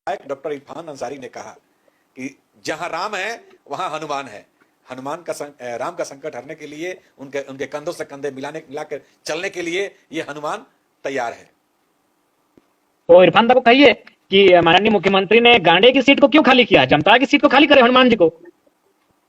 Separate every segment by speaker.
Speaker 1: Doctor Irfan Ansari ने कहा कि जहां राम है वहां हनुमान है। राम का संकट हरने के लिए उनके कंधों से कंधे मिलाकर चलने के लिए ये हनुमान तैयार है।
Speaker 2: तो इरफान दा को कहिए कि माननीय मुख्यमंत्री ने गांडे की सीट को क्यों खाली किया, जामताड़ा की सीट को खाली करे हनुमान जी को।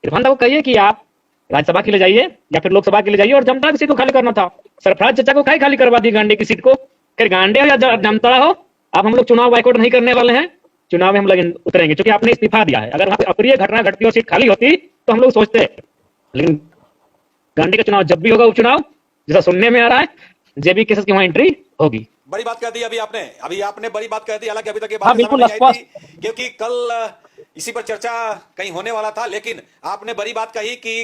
Speaker 2: इरफान दा को कहिए कि आप राज्यसभा के लिए जाइए या फिर लोकसभा के लिए जाइए और जामताड़ा की सीट को खाली करना था। सरफराज चचा को काहे खाली करवा दी गांडे की सीट को। फिर गांडे हो या जामताड़ा हो, अब हम लोग चुनाव बाइकआउट नहीं करने वाले हैं, चुनाव में हम लोग उतरेंगे, क्योंकि आपने इस्तीफा दिया है। अगर वहां पे अप्रिय घटना घटती और सीट खाली होती तो हम लोग सोचते, लेकिन गांधी का चुनाव जब भी होगा उपचुनाव, जैसा सुनने में आ रहा है, जेबी केसेस की वहां एंट्री होगी।
Speaker 1: बड़ी बात कह दी अभी आपने बड़ी बात कह दी। हालांकि अभी तक ये
Speaker 2: हाँ,
Speaker 1: बात
Speaker 2: बिल्कुल
Speaker 1: समझ नहीं आई थी,
Speaker 2: स्पष्ट।
Speaker 1: क्योंकि कल इसी पर चर्चा कहीं होने वाला था, लेकिन आपने बड़ी बात कही कि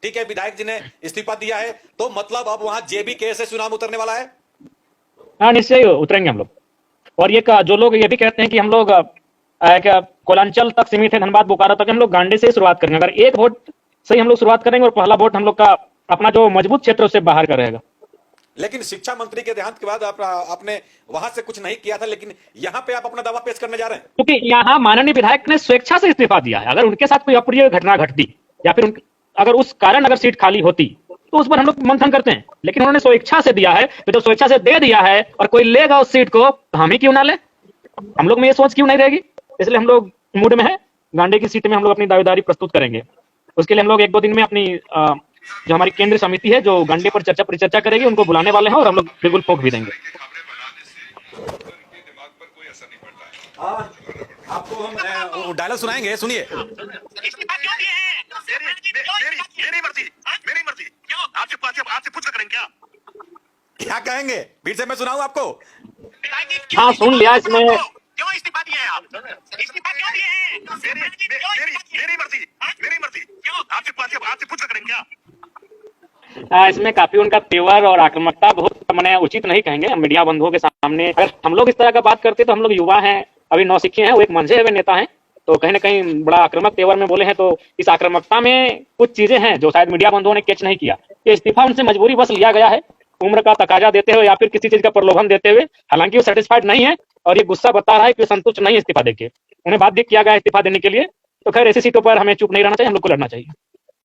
Speaker 1: ठीक है, विधायक जी ने इस्तीफा दिया है तो मतलब अब वहां जेबी केस से चुनाव उतरने वाला है।
Speaker 2: हाँ, निश्चय उतरेंगे हम लोग। और ये जो लोग ये भी कहते हैं कि हम लोग कोलांचल तक सीमित है, धनबाद बोकारो तक, हम लोग गांडे से शुरुआत करेंगे। अगर एक वोट से हम लोग शुरुआत करेंगे और पहला वोट हम लोग का अपना जो मजबूत क्षेत्र उससे बाहर का रहेगा।
Speaker 1: लेकिन शिक्षा मंत्री के देहांत के बाद आपने वहां से कुछ नहीं किया था, लेकिन यहाँ पे आप अपना दावा पेश करने जा रहे हैं।
Speaker 2: क्योंकि यहाँ माननीय विधायक ने स्वेच्छा से इस्तीफा दिया है। अगर उनके साथ कोई अप्रिय घटना घटती या फिर अगर उस कारण अगर सीट खाली होती तो उस पर हम लोग मंथन करते हैं, लेकिन उन्होंने स्वेच्छा से दिया है। तो जब स्वेच्छा से दे दिया है और कोई लेगा उस सीट को, तो हम ही क्यों ना ले, हम लोग में ये सोच क्यों नहीं रहेगी। इसलिए हम लोग मूड में है, गांडे की सीट में हम लोग अपनी दावेदारी प्रस्तुत करेंगे। उसके लिए हम लोग 1-2 दिन में अपनी जो हमारी केंद्रीय समिति है जो गांडे पर परिचर्चा करेगी, उनको बुलाने वाले हैं और हम लोग बिल्कुल ठोक भी देंगे।
Speaker 1: आपको हम डायलॉग सुनाएंगे, सुनिए।
Speaker 3: आपसे पूछ करेंगे
Speaker 1: क्या कहेंगे, फिर से मैं सुनाऊं आपको।
Speaker 2: हाँ, सुन लिया। इसमें
Speaker 3: क्यों इस्तीफा दिए आप? इस्तीफा क्यों दिए हैं? मेरी मर्जी क्यों? आपसे पूछ करेंगे क्या?
Speaker 2: इसमें काफी उनका तेवर और आक्रामकता बहुत मैंने उचित नहीं कहेंगे मीडिया बंधुओं के सामने। अगर हम लोग इस तरह का बात करते तो हम लोग युवा हैं, अभी नौसिखे हैं, वो एक मंझे हुए नेता हैं, तो कहीं ना कहीं बड़ा आक्रामक तेवर में बोले हैं। तो इस आक्रामकता में कुछ चीजें हैं जो शायद मीडिया बंधुओं ने कैच नहीं किया। ये इस्तीफा उनसे मजबूरी बस लिया गया है, उम्र का तकाजा देते हुए या फिर किसी चीज का प्रलोभन देते हुए। हालांकि वो सेटिस्फाइड नहीं है और ये गुस्सा बता रहा है कि संतुष्ट नहीं है इस्तीफा देके, उन्हें बाध्य किया गया इस्तीफा देने के लिए। तो खैर ऐसी सीटों पर हमें चुप नहीं रहना चाहिए, हम लोग को लड़ना चाहिए।